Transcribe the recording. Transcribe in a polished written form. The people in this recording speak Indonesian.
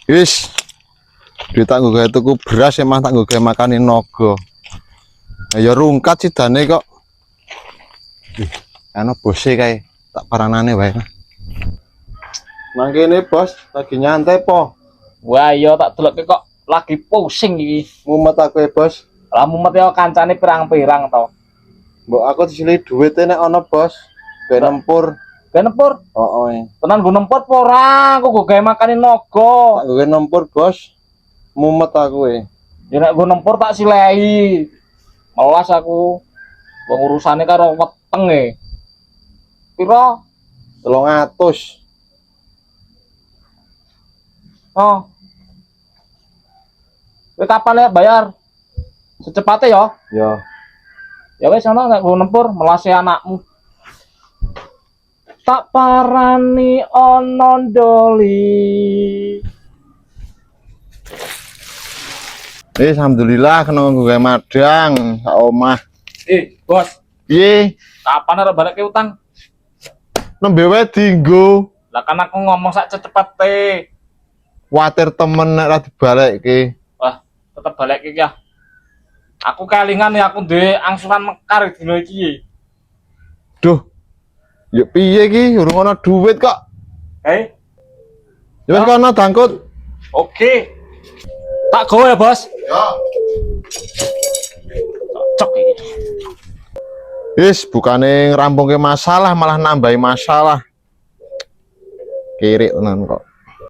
Wis, duit tak nggo gawe tuku beras emang tak nggo gawe makani naga. Ya rungkat sidane kok. Ana bose kae, tak paranane wae. Mangkene bos, lagi nyantai po. Wah iya tak delokke kok lagi pusing iki. Mumet aku ya bos. Lah mumet ya kancane pirang-pirang to. Mbok aku disili duit nek ana bos. Gawe nempur. Gawe nempur? Heeh. Tenan nggo nempur apa ora? Aku nggo gawe makane naga. Tak gawe nempur bos. Mumet aku e. Ya nek nggo nempur tak silehi. Melas aku. Wong urusane karo weteng e. Pira? 300. Oh. Kowe kapan ya bayar? Secepatnya ya. Ya. Ya wis ana nek nggo nempur melase anakmu. Tak parani ana ndoli. Alhamdulillah kena nggo gawe madang sak omah. Bos, Piye? kapan arep balekke utang? Nembe wae dienggo. Lah kan aku ngomong sak cepet-cepete. Kuwatir temen nek ora dibalekke. Wah, tetep balekke ya. Aku kelingan ya aku duwe angsuran mekar dino iki. Duh. Ya piye iki? Urung ana duit kok. Hei, Ya wis kono dangkut. oke. Tak go ya, Bos. Ya. Cocok iki. Wis bukane ngrampungke masalah malah nambahi masalah. Kirik tenan kok.